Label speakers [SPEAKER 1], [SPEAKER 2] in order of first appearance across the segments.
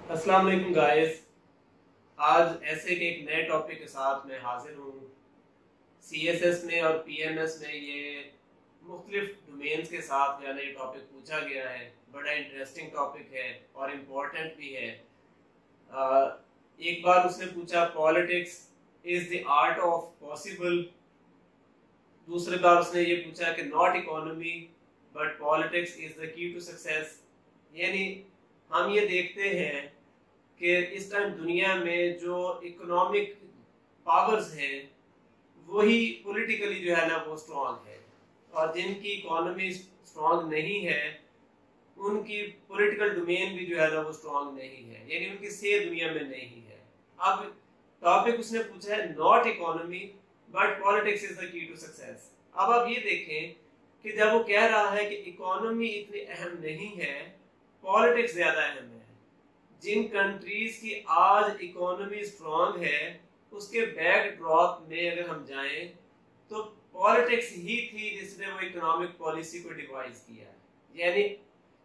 [SPEAKER 1] अस्सलाम वालेकुम गाइस। आज ऐसे के एक नए टॉपिक के साथ मैं हाजिर हूँ। सीएसएस में और पीएमएस में ये मुख्तलिफ डोमेन्स के साथ जो है ना ये टॉपिक पूछा गया है। बड़ा इंटरेस्टिंग टॉपिक है और इम्पोर्टेंट भी है। एक बार उसने पूछा politics is the art of possible. दूसरी बार उसने ये पूछा कि not economy but politics is the key to success. यानी हम ये देखते हैं कि इस टाइम दुनिया में जो इकोनॉमिक पावर्स हैं वही पॉलिटिकली जो है ना वो स्ट्रांग है, और जिनकी इकोनॉमी स्ट्रांग नहीं है उनकी पॉलिटिकल डोमेन भी जो है ना वो स्ट्रांग नहीं है, यानी उनकी सेहत दुनिया में नहीं है। अब टॉपिक उसने पूछा है not economy but politics is the key to success. अब आप ये देखें कि जब वो कह रहा है कि इकोनॉमी इतनी अहम नहीं है, पॉलिटिक्स ज्यादा अहम है। जिन कंट्रीज की आज इकोनॉमी स्ट्रांग है उसके बैकड्रॉप में अगर हम जाएं तो पॉलिटिक्स ही थी जिसने वो इकोनॉमिक पॉलिसी को डिवाइस किया। यानी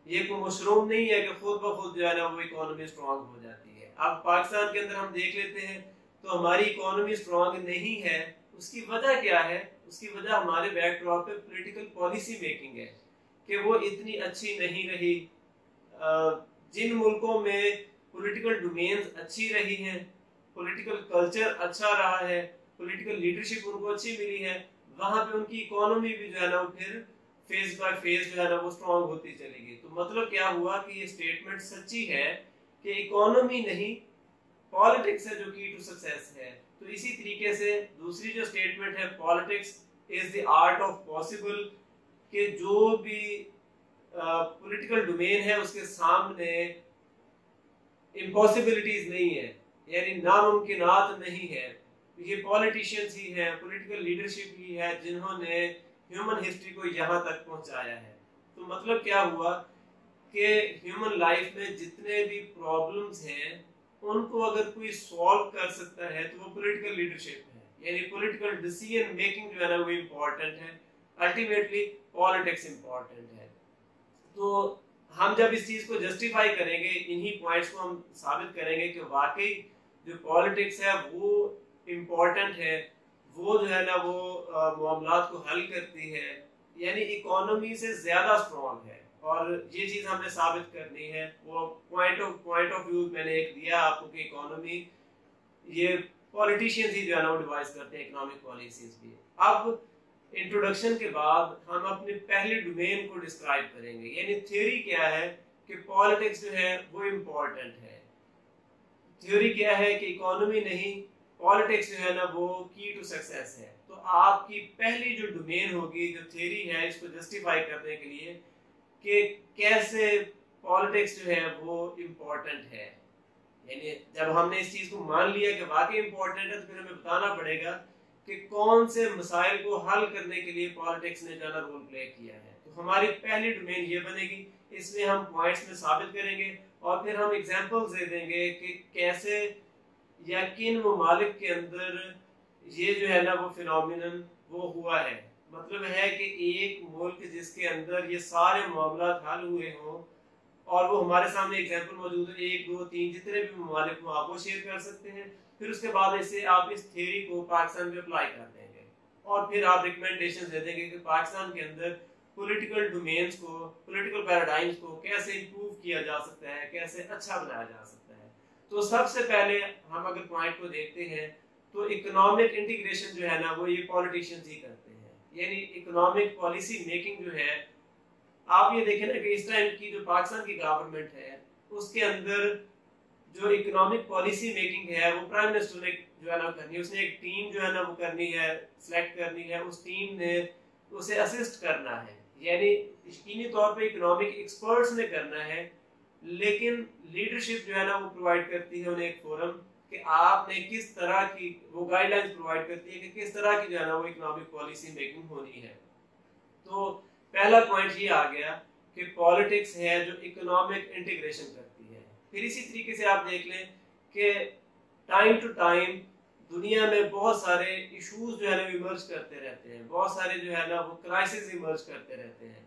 [SPEAKER 1] ये कोई मशरूम नहीं है कि खुद ब खुद जो है ना वो इकोनॉमी स्ट्रांग हो जाती है। अब पाकिस्तान के अंदर हम देख लेते हैं तो हमारी इकोनॉमी स्ट्रांग नहीं है। उसकी वजह क्या है? उसकी वजह हमारे बैकड्रॉप पे पॉलिटिकल पॉलिसी मेकिंग है कि वो इतनी अच्छी नहीं रही। जिन मुल्कों में पॉलिटिकल डोमेन्स अच्छी रही हैं, पॉलिटिकल कल्चर अच्छा रहा है, पॉलिटिकल लीडरशिप उनको अच्छी मिली है, वहां पे उनकी इकोनॉमी भी जो है ना वो फिर फेज बाय फेज जो है ना वो स्ट्रांग होती चली गई। तो मतलब क्या हुआ कि ये स्टेटमेंट सच्ची है कि इकोनॉमी नहीं पॉलिटिक्स है जो की टू सक्सेस है। तो इसी तरीके से दूसरी जो स्टेटमेंट है politics is the art of possible, कि जो भी पॉलिटिकल डोमेन है उसके सामने इम्पॉसिबिलिटीज नहीं है, यानी नामुमकिनात नहीं है। ये पॉलिटिशियंस ही है, पॉलिटिकल लीडरशिप ही है जिन्होंने ह्यूमन हिस्ट्री को यहाँ तक पहुँचाया है। तो मतलब क्या हुआ कि ह्यूमन लाइफ में जितने भी प्रॉब्लम्स हैं उनको अगर कोई सॉल्व कर सकता है तो वो पॉलिटिकल लीडरशिप है, यानी पॉलिटिकल डिसीजन मेकिंग जो है ना वो इम्पोर्टेंट है। अल्टीमेटली पॉलिटिक्स इम्पोर्टेंट है। तो हम जब इस चीज को जस्टिफाई करेंगे, इन्हीं पॉइंट्स को हम साबित करेंगे कि वाकई जो पॉलिटिक्स है वो इम्पोर्टेंट है, वो जो है ना वो मामलात को हल करती है, यानी इकोनॉमी से ज्यादा स्ट्रॉन्ग है। और ये चीज हमने साबित करनी है। वो पॉइंट ऑफ व्यू मैंने एक दिया आपको कि इकोनॉमी ये पॉलिटिशियंस ही जो है ना वो डिवाइस करते हैं इकोनॉमिक पॉलिसीज भी। अब इंट्रोडक्शन के बाद हम अपने पहले डोमेन को डिस्क्राइब करेंगे, यानी थ्योरी क्या है कि पॉलिटिक्स जो है वो इम्पोर्टेंट है। थ्योरी क्या है कि इकोनॉमी नहीं पॉलिटिक्स जो है ना वो की टू सक्सेस है। तो आपकी पहली जो डोमेन होगी, जो थ्योरी है, इसको जस्टिफाई करने के लिए कि कैसे पॉलिटिक्स जो है वो इम्पोर्टेंट है। यानी जब हमने इस चीज को मान लिया कि वाकई इम्पोर्टेंट है तो फिर हमें बताना पड़ेगा कि कौन से मसाइल को हल करने के लिए पॉलिटिक्स ने ज्यादा रोल प्ले किया है। तो हमारी पहली डोमेन ये बनेगी। इसमें हम पॉइंट्स में साबित करेंगे और फिर हम एग्जांपल्स दे देंगे कि कैसे या किन ममालिक के अंदर ये जो है ना वो फिनोमिनन वो हुआ है। मतलब है कि एक मुल्क जिसके अंदर ये सारे मामला हल हुए हों और वो हमारे सामने एग्जांपल मौजूद है, 1 2 3 जितने भी ममालिक हो आप वो शेयर कर सकते हैं। फिर उसके बाद इसे आप इस थ्योरी को पाकिस्तान में अप्लाई कर देंगे और फिर आप रिकमेंडेशन दे देंगे कि पाकिस्तान के अंदर पॉलिटिकल डोमेन्स को, पॉलिटिकल पैराडाइम्स को कैसे इंप्रूव किया जा सकता है, कैसे अच्छा बनाया जा सकता है। तो सबसे पहले हम अगर पॉइंट को देखते हैं तो इकोनॉमिक इंटीग्रेशन जो है ना वो ये पॉलिटिशियंस ही करते हैं, यानी इकोनॉमिक पॉलिसी मेकिंग जो है। आप ये देखें ना कि इस टाइम की जो पाकिस्तान की गवर्नमेंट है उसके अंदर जो इकोनॉमिक पॉलिसी मेकिंग है वो प्राइम मिनिस्टर ने जो है ना करनी है। उसने एक टीम जो है ना वो करनी है, सिलेक्ट करनी है, उस टीम ने उसे असिस्ट करना है, यानी यकीनी तौर पे इकोनॉमिक एक्सपर्ट्स ने करना है। लेकिन लीडरशिप जो है ना वो प्रोवाइड करती है उन्हें एक फोरम कि आपने किस तरह की वो गाइडलाइंस प्रोवाइड करती है कि किस तरह की जो है ना वो इकोनॉमिक पॉलिसी मेकिंग होनी है। तो पहला पॉइंट ये आ गया कि पॉलिटिक्स है जो इकोनॉमिक इंटीग्रेशन करती है। फिर इसी तरीके से आप देख लें कि टाइम टू टाइम दुनिया में बहुत सारे इश्यूज जो है ना इमर्ज करते रहते हैं, बहुत सारे जो है ना वो क्राइसिस इमर्ज करते रहते हैं।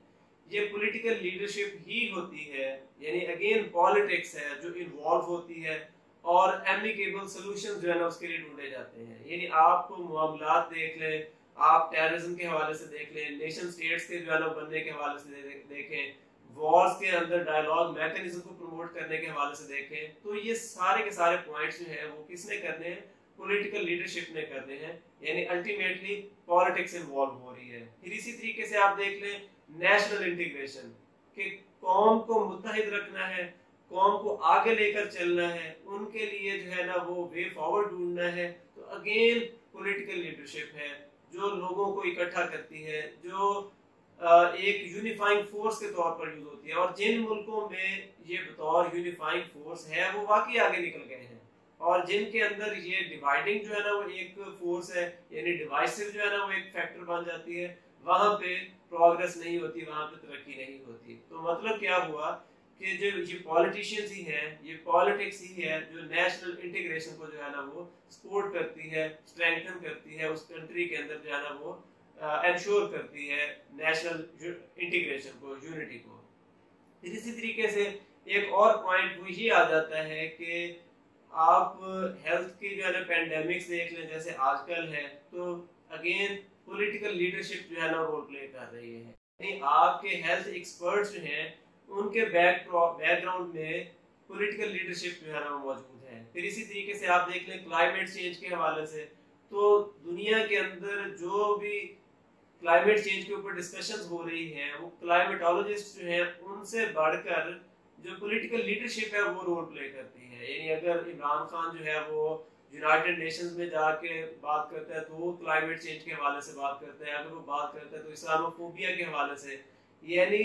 [SPEAKER 1] ये पॉलिटिकल लीडरशिप ही होती है, यानी अगेन पॉलिटिक्स है जो इन्वॉल्व होती है और एमिकेबल सॉल्यूशंस जो है ना उसके लिए ढूंढे जाते हैं। यानी आप मामलात देख लें, आप टेररिज्म के हवाले से देख लें, नेशन स्टेट्स के जो है ना बनने के हवाले से देखें, वॉर्स के अंदर डायलॉग मैकेनिज्म को प्रमोट करने के हवाले से देखें, तो ये सारे के सारे पॉइंट्स जो है वो किसने करने हैं? पॉलिटिकल लीडरशिप ने करने हैं, यानी अल्टीमेटली पॉलिटिक्स इन्वॉल्व हो रही है। फिर इसी तरीके से आप देख लें नेशनल इंटीग्रेशन, कि कौम को मुत्तहिद रखना है, कौम को आगे लेकर चलना है, उनके लिए जो है ना वो वे फॉरवर्ड ढूंढना है, तो अगेन पॉलिटिकल लीडरशिप है जो लोगों को इकट्ठा करती है, जो एक यूनिफाइंग फोर्स के तौर पर यूज होती है। और जिन मुल्कों में ये बतौर यूनिफाइंग फोर्स है वो वाकई आगे निकल गए हैं, और जिनके अंदर ये डिवाइडिंग जो है ना वो एक फोर्स है, यानी डिवाइसिव जो है ना वो एक फैक्टर बन जाती है, वहां पे प्रोग्रेस नहीं होती, वहां पे तरक्की नहीं होती। तो मतलब क्या हुआ कि जो ये पॉलिटिशियंस ही हैं, ये पॉलिटिक्स ही है जो नेशनल इंटीग्रेशन को जो है ना वो सपोर्ट करती है, स्ट्रेंथन करती है, उस कंट्री के अंदर जो है ना वो एंश्योर करती है नेशनल इंटीग्रेशन को, यूनिटी को। फिर इसी तरीके से एक और पॉइंट वो ये आ जाता है कि आप हेल्थ की जो है ना पेंडेमिक्स देख लें जैसे आजकल है, तो अगेन पॉलिटिकल लीडरशिप जो है ना रोल प्ले कर रही है, यानी आपके हेल्थ एक्सपर्ट्स जो हैं उनके बैकग्राउंड में पॉलिटिकल लीडरशिप जो है ना मौजूद है। फिर इसी तरीके से आप देख लें क्लाइमेट चेंज के हवाले से, तो दुनिया के अंदर जो भी क्लाइमेट चेंज के ऊपर डिस्कशंस हो रही हैं, वो क्लाइमेटोलॉजिस्ट जो हैं उनसे बढ़कर जो पॉलिटिकल लीडरशिप है वो रोल प्ले करती है। यानी अगर इमरान खान जो है वो यूनाइटेड नेशंस में जाके बात करता है तो वो क्लाइमेट चेंज के हवाले से बात करता है, अगर वो बात करता है तो इस्लामोफोबिया के हवाले से, यानी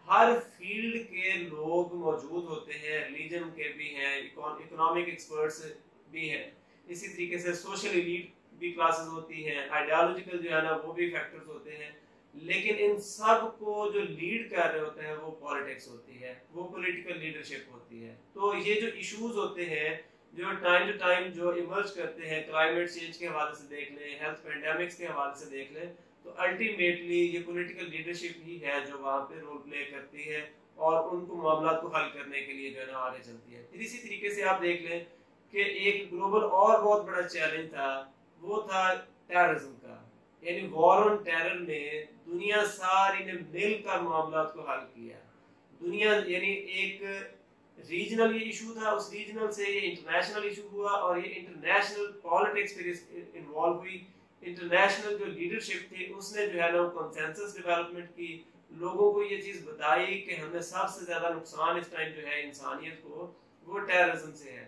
[SPEAKER 1] हर फील्ड के लोग मौजूद होते हैं, रिलीजन के भी हैं, इकोनॉमिक एक्सपर्ट्स भी हैं, इसी तरीके से सोशल एलीट भी क्लासेस होती हैं, आइडियोलॉजिकल जो है ना वो भी फैक्टर्स होते हैं, लेकिन इन सब को जो लीड कर रहे होते हैं वो पॉलिटिक्स होती है, वो पॉलिटिकल लीडरशिप होती है। तो ये जो इश्यूज होते हैं जो टाइम टू टाइम जो इमर्ज करते हैं, क्लाइमेट चेंज के हवाले से देख लें, हेल्थ पेंडेमिक्स के हवाले से देख लें, तो अल्टीमेटली ये पॉलिटिकल लीडरशिप ही है जो वहाँ पे रोल प्ले करती है और उनको मामला को हल करने के लिए जो है ना आगे चलती है। फिर इसी तरीके से आप देख लें कि एक ग्लोबल और बहुत बड़ा चैलेंज था, वो था टेररिज्म का, यानी वॉर ऑन टेरर में दुनिया सारी ने मिलकर मामला को हल किया। दुनिया यानी एक रीजनल ये इशू था, उस रीजनल से ये इंटरनेशनल इशू हुआ और ये इंटरनेशनल पॉलिटिक्स फिर इन्वॉल्व हुई। इंटरनेशनल जो लीडरशिप थी उसने जो है ना वो कंसेंसस डेवलपमेंट की, लोगों को ये चीज बताई कि हमें सबसे ज्यादा नुकसान इस टाइम जो है इंसानियत को वो टेररिज्म से है।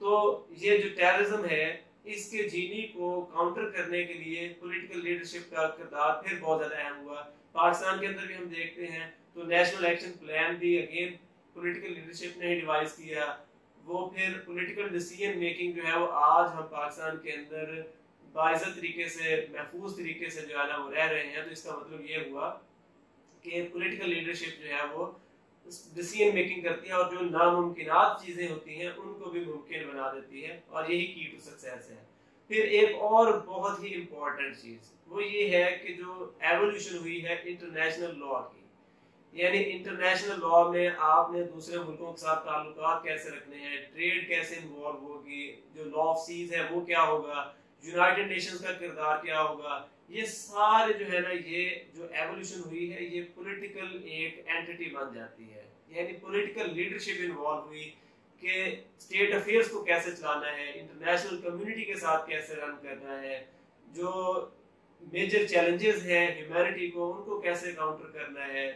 [SPEAKER 1] तो ये जो टेररिज्म है इसके जीनी को काउंटर करने के लिए पॉलिटिकल लीडरशिप का किरदार फिर बहुत ज्यादा अहम हुआ। पाकिस्तान के अंदर भी हम देखते हैं तो नेशनल एक्शन प्लान भी अगेन पॉलिटिकल लीडरशिप ने ही डिवाइस किया। वो फिर पॉलिटिकल डिसीजन मेकिंग जो है वो आज हम पाकिस्तान के अंदर बाइज्जत तरीके से, महफूज तरीके से जो है ना वो रह रहे हैं। तो इसका मतलब ये हुआ कि पॉलिटिकल लीडरशिप जो है वो डिसीजन मेकिंग करती है और जो नामुमकिनात चीजें होती हैं उनको भी मुमकिन बना देती है, और यही की टू सक्सेस है। फिर एक और बहुत ही इम्पोर्टेंट चीज वो ये है कि जो एवोल्यूशन हुई है इंटरनेशनल लॉ की, यानी इंटरनेशनल लॉ में आपने दूसरे मुल्कों के साथ ताल्लुकात कैसे रखने हैं, ट्रेड कैसे इन्वॉल्व होगी, जो लॉ ऑफ सीज है वो क्या होगा, यूनाइटेड नेशंस का किरदार क्या होगा, ये सारे जो है ना ये जो एवोल्यूशन हुई है ये पॉलिटिकल एक एंटिटी बन जाती है। यानी पॉलिटिकल लीडरशिप इन्वॉल्व हुई कि स्टेट अफेयर्स को कैसे चलाना है, इंटरनेशनल कम्युनिटी के साथ कैसे रन करना है, जो मेजर चैलेंजेस हैं ह्यूमैनिटी को उनको कैसे काउंटर करना है।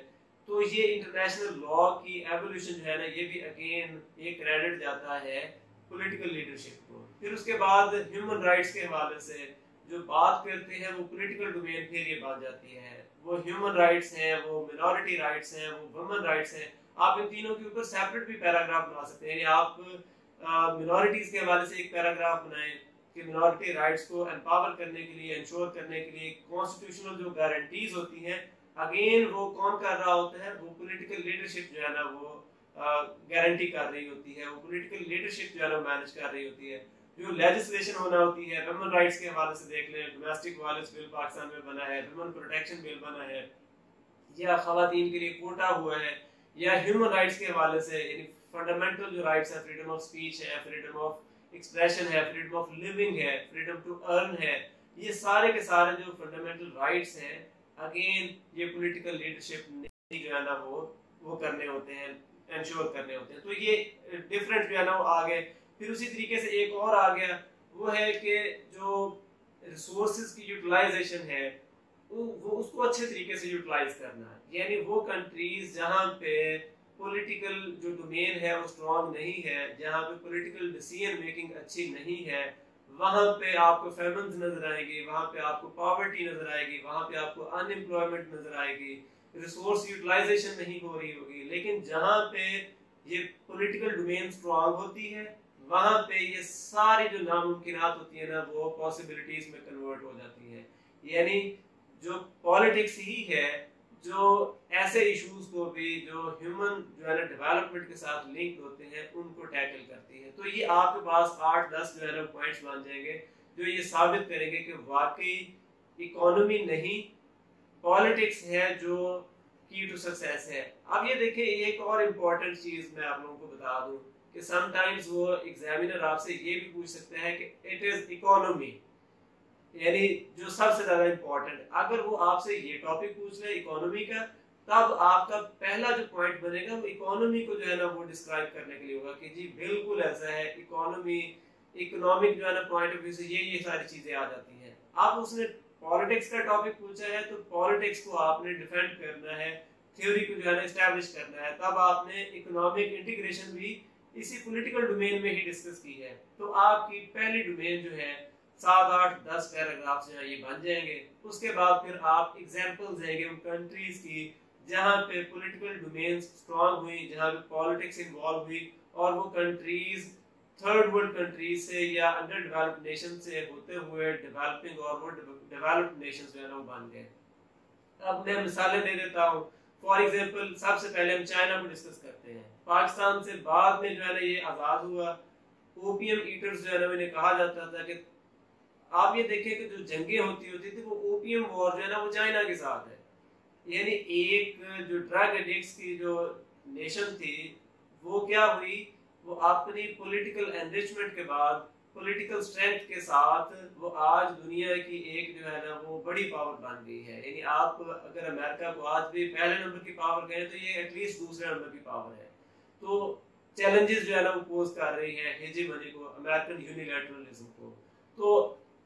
[SPEAKER 1] तो ये इंटरनेशनल लॉ की एवोल्यूशन जो है ना ये भी अगेन एक क्रेडिट जाता है पॉलिटिकल लीडरशिप को। फिर उसके बाद ह्यूमन राइट्स के हवाले से जो बात करते हैं वो पॉलिटिकल डोमेन फिर ये बात जाती है, वो ह्यूमन राइट्स हैं, वो मिनॉरिटी राइट्स हैं, वो वुमेन राइट्स हैं। आप इन तीनों के ऊपर सेपरेट भी पैराग्राफ बना सकते हैं, यानी आप मिनॉरिटीज के हवाले से एक पैराग्राफ बनाएं कि मिनॉरिटी राइट्स को एम्पावर करने के लिए, इंश्योर करने के लिए कॉन्स्टिट्यूशनल जो गारंटीज होती हैं अगेन वो कौन कर रहा होता है, वो पॉलिटिकल लीडरशिप जो है ना वो गारंटी कर रही होती है, वो पॉलिटिकल लीडरशिप जो है ना मैनेज कर रही होती है। जो लेजिस्लेशन होना होती है वुमेन राइट्स के हवाले से देख लें, डोमेस्टिक वायलेंस बिल पाकिस्तान में बना है, वुमेन प्रोटेक्शन बिल बना है, या खवातीन के लिए कोटा हुआ है, या ह्यूमन राइट्स के हवाले से, यानी फंडामेंटल जो राइट्स है, फ्रीडम ऑफ स्पीच है, फ्रीडम ऑफ एक्सप्रेशन है, फ्रीडम ऑफ लिविंग है, फ्रीडम टू अर्न है, ये सारे के सारे जो फंडामेंटल राइट्स हैं, अगेन ये पॉलिटिकल लीडरशिप ने जो है ना वो करने होते हैं, इंश्योर करने होते हैं। तो ये डिफरेंट जो है ना वो आ गए। फिर उसी तरीके से एक और आ गया, वो है कि जो रिसोर्सेज की यूटिलाइजेशन है वो उसको अच्छे तरीके से यूटिलाइज करना है। यानी वो कंट्रीज जहाँ पे पॉलिटिकल जो डोमेन है वो स्ट्रॉन्ग नहीं है, जहाँ पे पॉलिटिकल डिसीजन मेकिंग अच्छी नहीं है, वहाँ पे आपको फेमन्स नजर आएगी, वहाँ पे आपको पॉवर्टी नजर आएगी, वहाँ पे आपको अनएम्प्लॉयमेंट नजर आएगी, रिसोर्स यूटिलाइजेशन नहीं हो रही होगी। लेकिन जहाँ पे ये पॉलिटिकल डोमेन स्ट्रॉन्ग होती है, वहाँ पे ये सारी जो नामुमकिनात होती है ना वो पॉसिबिलिटीज में कन्वर्ट हो जाती है। यानी जो पॉलिटिक्स ही है जो ऐसे इश्यूज को भी जो ह्यूमन जो है ना डेवलपमेंट के साथ लिंक होते हैं उनको टैकल करती है। तो ये आपके पास 8-10 जो है ना पॉइंट्स बन जाएंगे जो ये साबित करेंगे कि वाकई इकोनॉमी नहीं पॉलिटिक्स है जो की टू सक्सेस है। अब ये देखें, एक और इम्पोर्टेंट चीज मैं आप लोगों को बता दूं कि समटाइम्स वो एग्जामिनर आपसे ये भी पूछ सकता है कि इट इज इकोनॉमी, यानी जो सबसे ज्यादा इम्पोर्टेंट, अगर वो आपसे ये टॉपिक पूछ रहे इकोनॉमी का, तब आपका पहला जो पॉइंट बनेगा वो इकोनॉमी को जो है ना वो डिस्क्राइब करने के लिए होगा कि जी बिल्कुल ऐसा है, इकोनॉमी इकोनॉमिक जो है ना पॉइंट ऑफ व्यू से ये सारी चीजें आ जाती हैं। आप उसने पॉलिटिक्स का टॉपिक पूछा है तो पॉलिटिक्स को आपने डिफेंड करना है, थ्योरी को जो है ना एस्टैब्लिश करना है, तब आपने इकोनॉमिक इंटीग्रेशन भी इसी पॉलिटिकल डोमेन में ही डिस्कस की है। तो आपकी पहली डोमेन जो है 7-8-10 पैराग्राफ जो है ये बन जाएंगे। उसके बाद फिर आप एग्जांपल्स देंगे उन कंट्रीज की जहां पे पॉलिटिकल डोमेन स्ट्रांग हुई, जहां पे पॉलिटिक्स इन्वॉल्व हुई और वो कंट्रीज थर्ड वर्ल्ड कंट्रीज से या अंडर डेवलप्ड नेशन से होते हुए डेवलपिंग और वो डेवलप्ड नेशंस जो है ना वो बन गए। अब मैं मिसालें दे देता हूँ। फॉर एग्जांपल सबसे पहले हम चाइना को डिस्कस करते हैं। पाकिस्तान से बाद में जो है ना ये आजाद हुआ, ओपीएम ईटर्स जो है ना इन्हें कहा जाता था कि आप ये देखें कि जो जंगें होती थी वो ओपीएम वॉर जो है ना वो चाइना के साथ है। यानी एक जो ड्रग एडिक्ट्स की जो नेशन थी वो क्या हुई, वो अपनी पॉलिटिकल एनरिचमेंट के बाद पॉलिटिकल स्ट्रेंथ के साथ वो आज दुनिया की एक जो है ना वो बड़ी पावर बन गई है। यानी आप अगर अमेरिका को आज भी पहले नंबर की पावर कहें तो ये एटलीस्ट दूसरे नंबर की पावर है। तो चैलेंजेस जो है ना वो पोज कर रही है हेजेमनी को, अमेरिकन यूनिलैटरलिज्म को। तो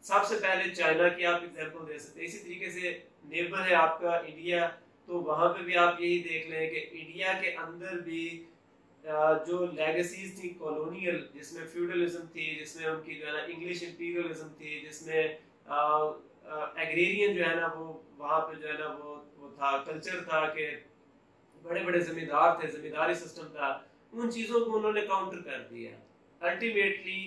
[SPEAKER 1] सबसे पहले चाइना की आप एग्जांपल दे सकते हैं। इसी तरीके से नेबर है आपका इंडिया, तो वहां पे भी आप यही देख लें कि इंडिया के अंदर भी जो लेगेसीज थी कॉलोनियल, जिसमें फ्यूडलिज्म थी, जिसमें उनकी जो है ना इंग्लिश इंपीरियलिज्म थी, जिसमें एग्रेरियन जो है ना वो वहाँ पे जो है ना वो था, कल्चर था कि बड़े बड़े जमींदार थे, जमींदारी सिस्टम था, उन चीज़ों को उन्होंने काउंटर कर दिया। अल्टीमेटली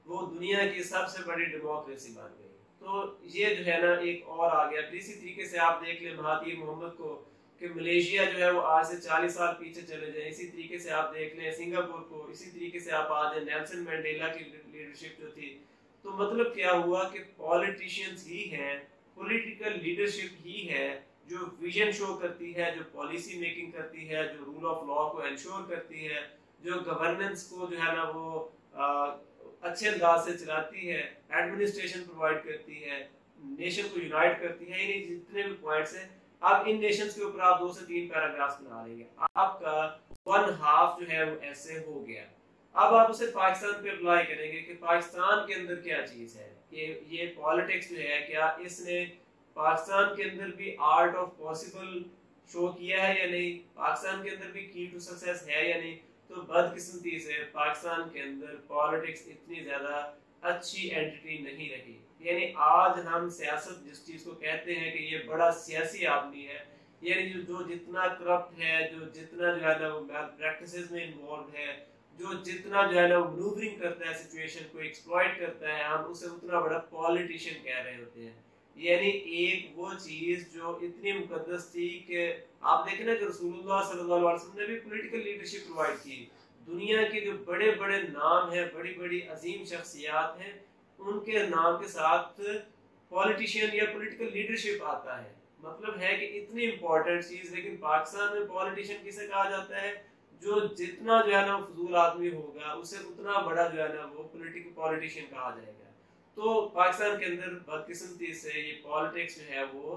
[SPEAKER 1] वो दुनिया की सबसे बड़ी डेमोक्रेसी बन गई। तो ये जो है ना एक और आ गया। इसी तरीके से आप देख लें महातीर मोहम्मद को कि मलेशिया जो है वो आज से 40 साल पीछे चले जाए। इसी तरीके से आप देख लें सिंगापुर को, इसी तरीके से आप आ जाए नेल्सन मंडेला की लीडरशिप जो थी। तो मतलब क्या हुआ कि पॉलिटिशियंस ही हैं, पॉलिटिकल लीडरशिप ही है जो विजन शो करती है, जो पॉलिसी मेकिंग करती है, जो रूल ऑफ लॉ को इंश्योर करती है, जो गवर्नेंस को जो है ना वो अच्छे अंदाज से चलाती है, एडमिनिस्ट्रेशन प्रोवाइड करती है, नेशन को यूनाइट करती है। ये जितने भी पॉइंट्स हैं, अब इन नेशंस के ऊपर आप 2 से 3 पैराग्राफ्स बना लेंगे, आपका 1/2 जो है वो ऐसे हो गया। अब आप उसे पाकिस्तान पे अप्लाई करेंगे कि पाकिस्तान के अंदर क्या चीज है, ये पॉलिटिक्स जो है क्या इसने पाकिस्तान के अंदर भी आर्ट ऑफ पॉसिबल शो किया है या नहीं, पाकिस्तान के अंदर भी की टू सक्सेस है या नहीं। तो बदकिस्मती से पाकिस्तान के अंदर पॉलिटिक्स इतनी ज्यादा अच्छी एंटिटी नहीं रही। यानी आज हम सियासत जिस चीज को कहते हैं कि ये बड़ा सियासी आदमी है, यानी जो जितना करप्ट है, जो जितना जो है ना वो प्रैक्टिसेस में इन्वॉल्व है, जो जितना जो है ना वो मैनूवरिंग करता है, सिचुएशन को एक्सप्लॉइट करता है, हम उसे उतना बड़ा पॉलिटिशियन कह रहे होते हैं। यानी एक वो चीज जो इतनी मुकद्दस थी कि आप देखें ना कि रसूलुल्लाह सल्लल्लाहु अलैहि वसल्लम ने भी पॉलिटिकल लीडरशिप प्रोवाइड की। दुनिया के जो बड़े बड़े नाम हैं, बड़ी बड़ी अजीम शख्सियात हैं, उनके नाम के साथ पॉलिटिशियन या पॉलिटिकल लीडरशिप आता है। मतलब है कि इतनी इंपॉर्टेंट चीज, लेकिन पाकिस्तान में पॉलिटिशियन किसे कहा जाता है? जो जितना जो है ना फजूल आदमी होगा उसे उतना बड़ा जो है ना वो पॉलिटिकल पॉलिटिशियन कहा जाएगा। तो पाकिस्तान के अंदर बदकिस्मती से ये पॉलिटिक्स जो है वो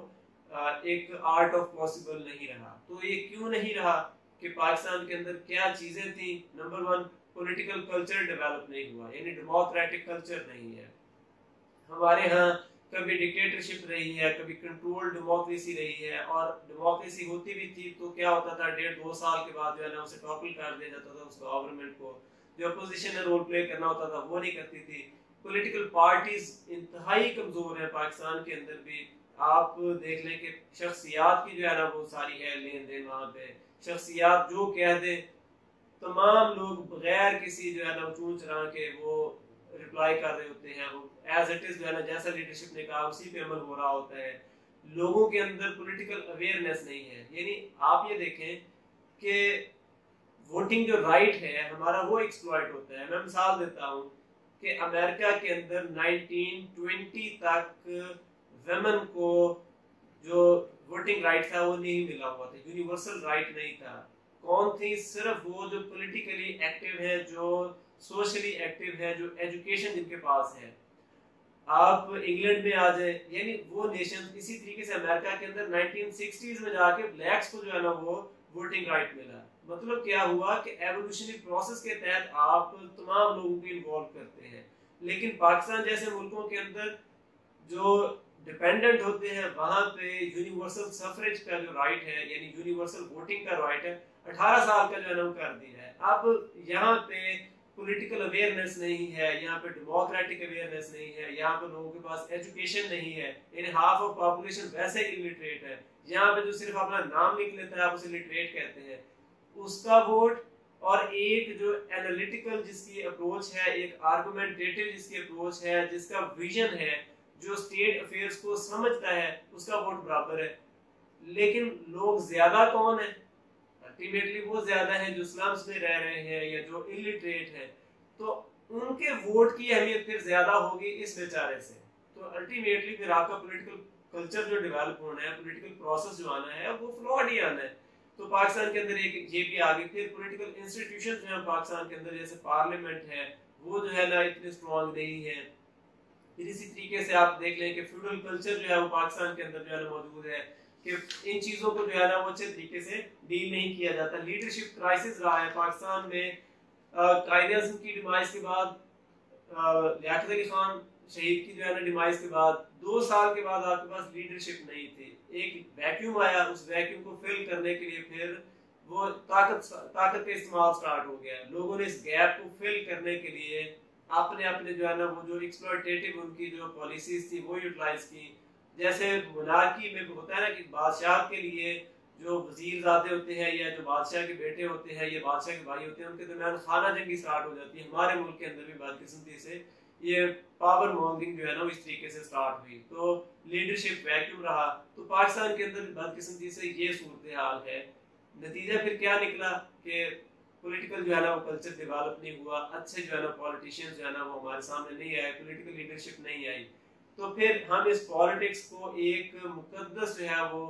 [SPEAKER 1] एक आर्ट ऑफ पॉसिबल नहीं रहा। तो ये क्यों नहीं रहा कि पाकिस्तान के अंदर क्या चीजें थी? Number one, political culture develop नहीं हुआ, यानी डेमोक्रेटिक कल्चर नहीं है हमारे यहाँ। कभी डिक्टेटरशिप रही है, कभी कंट्रोल डेमोक्रेसी रही है, और डेमोक्रेसी होती भी थी तो क्या होता था, 1.5-2 साल के बाद जो है ना उसे टॉपल कर दिया जाता था उस गवर्नमेंट को। जो अपोजिशन ने रोल प्ले करना होता था वो नहीं करती थी। पॉलिटिकल पार्टीज इंतहाई कमजोर है पाकिस्तान के अंदर भी। आप देख लें कि शख्सियात की जो है ना वो सारी है लेन देन वहाँ पे, शख्सियात जो कह दे तमाम लोग बगैर किसी जो है ना चूं चरा के वो रिप्लाई कर रहे होते हैं। वो एज इट इज जो है ना जैसा लीडरशिप ने कहा उसी पे अमल हो रहा होता है। लोगों के अंदर पॉलिटिकल अवेयरनेस नहीं है। यानी आप ये देखें कि वोटिंग जो राइट है हमारा वो एक्सप्लॉइट होता है। मैं मिसाल देता हूँ कि अमेरिका के अंदर 1920 तक वेमन को जो वोटिंग राइट था वो नहीं मिला हुआ था, यूनिवर्सल राइट नहीं था। कौन थी? सिर्फ वो जो पॉलिटिकली एक्टिव है, जो सोशली एक्टिव है, जो एजुकेशन जिनके पास है। आप इंग्लैंड में आ जाए, यानी वो नेशन, इसी तरीके से अमेरिका के अंदर 1960s में जाके ब्लैक्स को जो है ना वो वोटिंग राइट मिला। मतलब क्या हुआ कि एवोल्यूशनरी प्रोसेस के तहत आप तमाम लोगों को इन्वॉल्व करते हैं। लेकिन पाकिस्तान जैसे मुल्कों के अंदर जो डिपेंडेंट होते हैं वहां पे यूनिवर्सल सफरेज का जो राइट है, यानी यूनिवर्सल वोटिंग का राइट है, 18 साल का जो है ना वो कर दिया है। अब यहाँ पे पॉलिटिकल अवेयरनेस नहीं है, यहाँ पे डेमोक्रेटिक अवेयरनेस नहीं है, यहाँ पे लोगों के पास एजुकेशन नहीं है, यानी हाफ ऑफ पॉपुलेशन वैसे ही इलिटरेट है। यहाँ पे जो सिर्फ अपना नाम लिख लेता है आप उसे लिटरेट कहते हैं, उसका वोट, और एक जो एनालिटिकल जिसकी अप्रोच है, एक आर्गुमेंटेटिव जिसकी अप्रोच है, जिसका विजन है, जो स्टेट अफेयर्स को समझता है, उसका वोट बराबर है। लेकिन लोग ज्यादा कौन है? अल्टीमेटली वो ज्यादा है जो स्लम्स में रह रहे हैं या जो इलिटरेट है। तो उनके वोट की अहमियत फिर ज्यादा होगी इस बेचारे से। तो अल्टीमेटली फिर आपका पॉलिटिकल कल्चर जो डेवलप होना है, पॉलिटिकल प्रोसेस जो आना है वो फ्लॉड ही आना है। तो पाकिस्तान के अंदर एक ये भी आगे, फिर पॉलिटिकल इंस्टीट्यूशन जो है पाकिस्तान के अंदर, जैसे पार्लियामेंट है, वो जो है ना इतने स्ट्रॉन्ग नहीं है। फिर इसी तरीके से आप देख लें कि फ्यूडल कल्चर जो है वो पाकिस्तान के अंदर जो है ना मौजूद है, कि इन चीजों को जो है ना वो अच्छे तरीके से डील नहीं किया जाता। लीडरशिप क्राइसिस रहा है पाकिस्तान में। कायदे-ए-आज़म की डिमाइस के बाद, लियाकत अली खान शहीद की जो है ना डिमाइस के बाद 2 साल के बाद आपके पास लीडरशिप नहीं थी। एक वैक्यूम आया, उस वैक्यूम को फिल करने के लिए फिर वो ताकत का इस्तेमाल स्टार्ट हो गया। लोगों ने इस गैप को फिल करने के लिए अपने अपने जो है ना वो जो एक्सप्लॉयटेटिव उनकी जो पॉलिसीज थी वो यूटिलाइज की। जैसे मोनार्की में होता है ना कि बादशाह के लिए जो वजीरजादे होते हैं या जो बादशाह के बेटे होते हैं या बादशाह के भाई होते हैं, उनके दरमियान खाना जंगी स्टार्ट हो जाती है। हमारे मुल्क के अंदर भी बदकिस्मती से ये पावर मॉन्गरिंग जो है ना वो इस तरीके से स्टार्ट हुई, तो लीडरशिप वैक्यूम रहा। तो पाकिस्तान के अंदर बदकिस्मती से ये सूरत हाल है। नतीजा फिर क्या निकला कि पॉलिटिकल जो है ना वो कल्चर डेवलप नहीं हुआ, अच्छे जो है ना पॉलिटिशियंस जो है ना वो हमारे सामने नहीं आए, पॉलिटिकल लीडरशिप नहीं आई। तो फिर हम इस पॉलिटिक्स को एक मुकद्दस जो है वो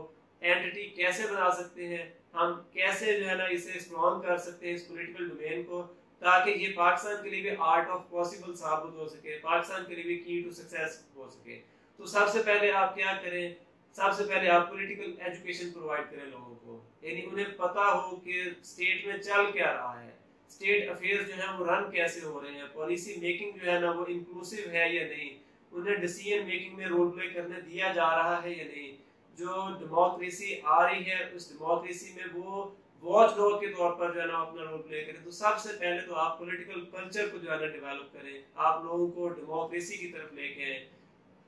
[SPEAKER 1] एंटिटी कैसे बना सकते हैं, हम कैसे जो है ना इसे स्ट्रॉन्ग कर सकते हैं इस पॉलिटिकल डोमेन को, ताकि ये पाकिस्तान के लिए भी आर्ट ऑफ पॉसिबल साबित हो सके, पाकिस्तान के लिए भी की टू सक्सेस हो सके। तो सबसे पहले आप क्या करें? सबसे पहले आप पॉलिटिकल एजुकेशन प्रोवाइड करें लोगों को, यानी उन्हें पता हो कि स्टेट में चल क्या रहा है, स्टेट अफेयर्स जो है वो रन कैसे हो रहे हैं, पॉलिसी मेकिंग जो है ना वो इंक्लूसिव है या नहीं, उन्हें डिसीजन मेकिंग में रोल प्ले करने दिया जा रहा है या नहीं, जो डेमोक्रेसी आ रही है उस डेमोक्रेसी में वो वॉच डॉग के तौर पर जो है ना अपना रोल प्ले करें। तो सबसे पहले तो आप पॉलिटिकल कल्चर को जो है ना डेवलप करें, आप लोगों को डेमोक्रेसी की तरफ लेके आए,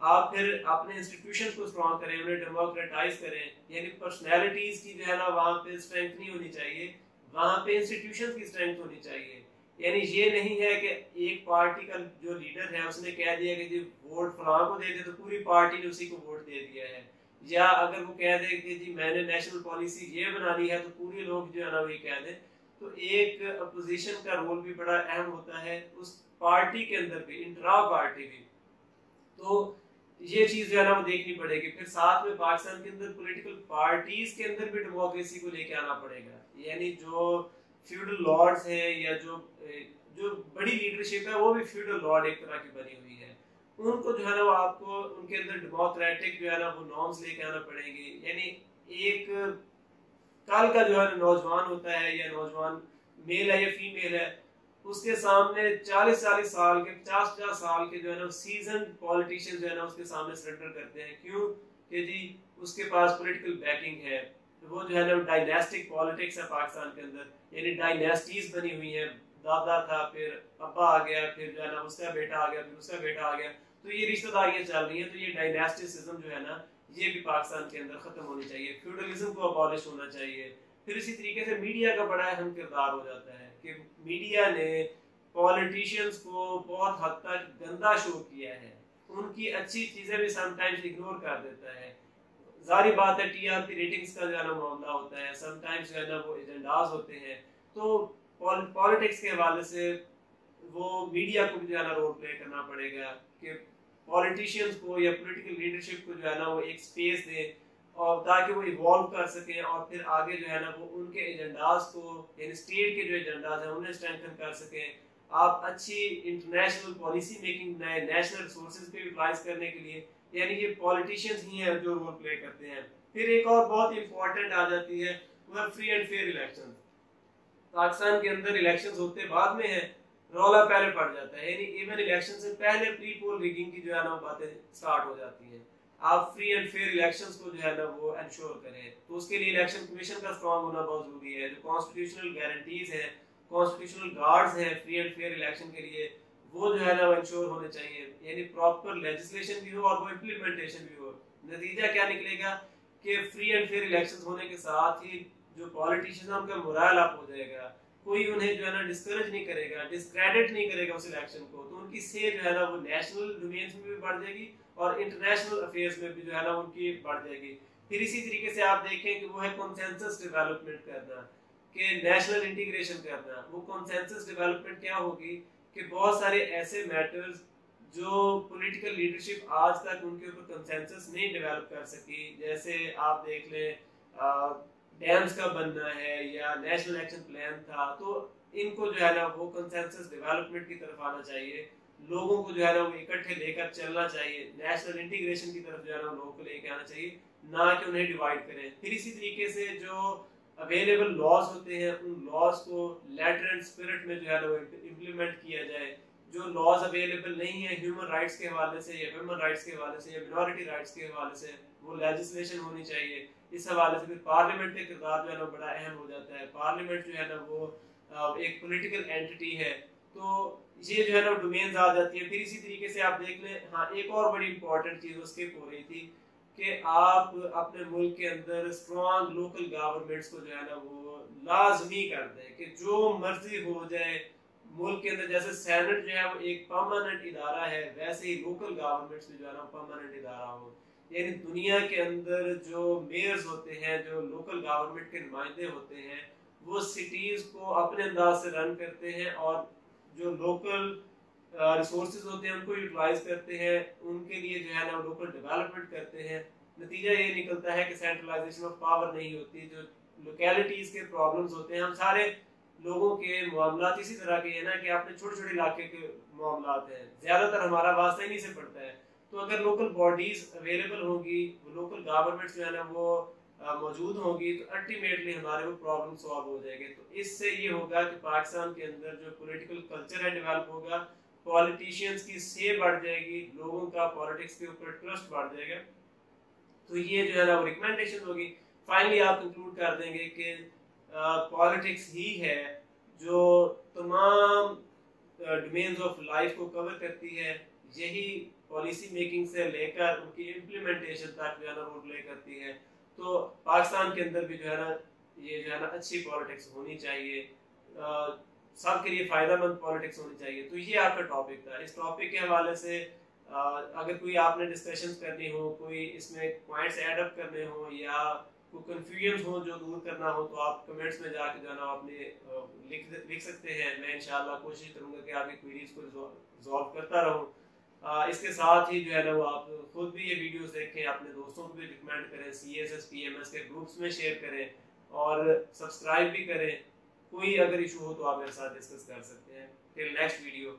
[SPEAKER 1] आप फिर अपने इंस्टीट्यूशन को स्ट्रॉन्ग करें, उन्हें डेमोक्रेटाइज करें, यानी पर्सनैलिटीज की जो है ना वहाँ पे स्ट्रेंथ नहीं होनी चाहिए, वहाँ पे इंस्टीट्यूशन की स्ट्रेंथ होनी चाहिए। यानी ये नहीं है कि एक पार्टी का जो लीडर है उसने कह दिया कि जी वोट फलां को दे दे तो पूरी पार्टी ने उसी को वोट दे दिया है, या अगर वो कह दे कि जी मैंने नेशनल पॉलिसी ये बनानी है तो पूरे लोग जो है ना वही कह दें। तो एक अपोजिशन का रोल भी बड़ा अहम होता है उस पार्टी के अंदर भी, इंट्रा पार्टी भी। तो ये चीज जो है ना वो देखनी पड़ेगी। फिर साथ में पाकिस्तान के अंदर पॉलिटिकल पार्टीज के अंदर भी डेमोक्रेसी को लेके आना पड़ेगा, यानी जो फ्यूडल लॉर्ड्स हैं या जो बड़ी लीडरशिप है वो भी फ्यूडल लॉर्ड एक तरह की बनी हुई है, उनको जो है ना वो आपको उनके अंदर डेमोक्रेटिक जो है ना वो नॉर्म्स लेके आना पड़ेंगे। यानी एक कल का जो है नौजवान होता है या नौजवान मेल है या फीमेल है, उसके सामने 40-40 साल के 50-50 साल के जो है ना सीजन पॉलिटिशियन जो है ना उसके सामने सरेंडर करते हैं। क्यों? कि जी उसके पास पॉलिटिकल बैकिंग है, वो जो है ना डायनेस्टिक पॉलिटिक्स है पाकिस्तान के अंदर, यानी डायनेस्टीज बनी हुई है, दादा था फिर अब्बा आ गया, फिर जो है ना उसका बेटा आ गया, फिर उसका बेटा आ गया, तो ये रिश्तेदारियां चल रही हैं। तो ये डायनेस्टिसिज्म जो है ना ये भी पाकिस्तान के अंदर खत्म होनी चाहिए, फ्यूडलिज्म को अबॉलिश होना चाहिए। फिर इसी तरीके से मीडिया का बड़ा अहम किरदार हो जाता है कि मीडिया ने पॉलिटिशियंस को बहुत हद तक गंदा शो किया है, उनकी अच्छी चीजें भी समटाइम्स इग्नोर कर देता है। जारी बात है टीआरपी रेटिंग्स का जो है ना मामला होता है, समटाइम्स जो है ना वो एजेंडाज होते हैं। तो पॉलिटिक्स के हवाले से वो मीडिया को भी जो है ना रोल प्ले करना पड़ेगा कि पॉलिटिशियंस को या पॉलिटिकल लीडरशिप को जो है ना वो एक स्पेस दे, और ताकि वो इवॉल्व कर सके और फिर आगे जो है ना वो उनके एजेंडाज को यानी स्टेट के जो एजेंडाज हैं उन्हें स्ट्रेंथन कर सके। आप अच्छी इंटरनेशनल पॉलिसी मेकिंग नए नेशनल रिसोर्सेज पे यूटिलाइज करने के लिए, यानी ये पॉलिटिशियंस ही हैं जो रोल प्ले करते हैं। फिर एक और बहुत इंपॉर्टेंट आ जाती है वो free and fair election. Pakistan के अंदर इलेक्शंस होते बाद में है, रौला पहले पड़ जाता है, यानी इवन इलेक्शन से पहले प्री पोल रिगिंग की जो है ना बातें स्टार्ट हो जाती हैं। आप फ्री एंड फेयर इलेक्शंस को जो है ना वो इंश्योर करें, तो उसके लिए इलेक्शन कमीशन का स्ट्रांग होना बहुत जरूरी है। जो कॉन्स्टिट्यूशनल गारंटीज हैं, कॉन्स्टिट्यूशनल गार्ड्स हैं फ्री एंड फेयर इलेक्शन के लिए, वो जो है ना वो इंश्योर होने चाहिए, यानी प्रॉपर लेजिस्लेशन भी हो और वो इम्प्लीमेंटेशन भी हो। नतीजा क्या निकलेगा कि फ्री एंड फेयर इलेक्शंस होने के साथ ही जो पॉलिटिशियंस हैं उनका मोरल अप हो जाएगा, कोई उन्हें जो है ना डिस्करेज नहीं करेगा, डिस्क्रेडिट नहीं करेगा उस इलेक्शन को, तो उनकी से जो है ना वो नेशनल डोमेन्स में भी बढ़ जाएगी और इंटरनेशनल अफेयर्स में भी जो है ना उनकी बढ़ जाएगी। फिर इसी तरीके से आप देखें कि वो है कंसेंसस डेवलपमेंट करना, कि नेशनल इंटीग्रेशन करना। वो कंसेंसस डेवलपमेंट क्या होगी कि बहुत सारे ऐसे मैटर्स जो पॉलिटिकल लीडरशिप आज तक उनके ऊपर कंसेंसस नहीं डेवलप कर सकी, जैसे आप देख लें डैम्स का बनना है या नेशनल एक्शन प्लान था, तो इनको जो है ना वो कंसेंसस डेवलपमेंट की तरफ आना चाहिए, लोगों को जो है ना वो इकट्ठे लेकर चलना चाहिए, नेशनल इंटीग्रेशन की तरफ जो है ना लोगों को लेकर आना चाहिए, ना कि उन्हें डिवाइड करें। फिर इसी तरीके से जो अवेलेबल लॉज होते हैं उन लॉज को लेटर एंड स्पिरिट में जो है ना वो इम्प्लीमेंट किया जाए। जो लॉज अवेलेबल नहीं है ह्यूमन राइट्स के हवाले से या ह्यूमन राइट्स के हवाले से या मिनॉरिटी राइट्स के हवाले से, वो लेजिस्लेशन होनी चाहिए। इस हवाले से फिर पार्लियामेंट का किरदार जो है ना बड़ा अहम हो जाता है। पार्लियामेंट जो है ना वो एक पॉलिटिकल एंटिटी है, तो ये जो है ना डोमेन्स आ जाती है। फिर इसी तरीके से आप देख लें, हाँ एक और बड़ी इंपॉर्टेंट चीज उसके हो रही थी कि आप अपने मुल्क के अंदर स्ट्रॉन्ग लोकल गवर्नमेंट्स को जो है ना वो लाजमी कर दें कि जो मर्जी हो जाए मुल्क के अंदर। जैसे सेनेट जो है वो एक परमानेंट इदारा है, वैसे ही लोकल गवर्नमेंट्स भी जो है ना परमानेंट इदारा हो। यानी दुनिया के अंदर जो मेयर्स होते हैं, जो लोकल गवर्नमेंट के नुमाइंदे होते हैं, वो सिटीज को अपने अंदाज से रन करते हैं और जो लोकल रिसोर्सेज होते हैं उनको यूटिलाइज करते हैं, उनके लिए जो है ना लोकल डेवलपमेंट करते हैं। नतीजा ये निकलता है कि सेंट्रलाइजेशन ऑफ पावर नहीं होती। जो लोकेलिटीज के प्रॉब्लम्स होते हैं, हम सारे लोगों के मामलात इसी तरह के हैं ना कि आपने छोटे छोटे इलाके के मामलात हैं, ज्यादातर हमारा वास्ता इन्हीं से पड़ता है। तो अगर लोकल बॉडीज अवेलेबल होंगी, लोकल गवर्नमेंट्स जो है ना वो मौजूद होंगी, तो अल्टीमेटली हमारे वो प्रॉब्लम सॉल्व हो जाएंगे। तो इससे ये होगा कि पाकिस्तान के अंदर जो पॉलिटिकल कल्चर है डेवलप होगा, पॉलिटिशियंस की से बढ़ जाएगी, लोगों का पॉलिटिक्स के ऊपर ट्रस्ट बढ़ जाएगा। तो ये जो है ना वो रिकमेंडेशन होगी। फाइनली आप कंक्लूड कर देंगे कि पॉलिटिक्स ही है जो तमाम डोमेन्स ऑफ लाइफ को कवर करती है। यही पॉलिसी मेकिंग से लेकर उनकी इम्प्लीमेंटेशन तक जो है ना रोल प्ले करती है। तो पाकिस्तान के अंदर भी जो है ना ये जो है ना अच्छी पॉलिटिक्स होनी चाहिए, सबके लिए फायदेमंद पॉलिटिक्स होनी चाहिए। तो ये आपका टॉपिक था। इस टॉपिक के हवाले से अगर कोई आपने डिस्कशंस करनी हो, कोई इसमें पॉइंट्स ऐड अप करने हो या कोई कंफ्यूजन हो जो दूर करना हो, तो आप कमेंट्स में जाके जो है ना अपने लिख सकते हैं। मैं इंशाल्लाह कोशिश करूंगा कि आपकी क्वेरीज को रिजॉल्व करता रहूं। इसके साथ ही जो है ना वो आप खुद भी ये वीडियोस देखें, अपने दोस्तों को भी रिकमेंड करें, CSS PMS के ग्रुप्स में शेयर करें और सब्सक्राइब भी करें। कोई अगर इशू हो तो आप मेरे साथ डिस्कस कर सकते हैं। Till next video.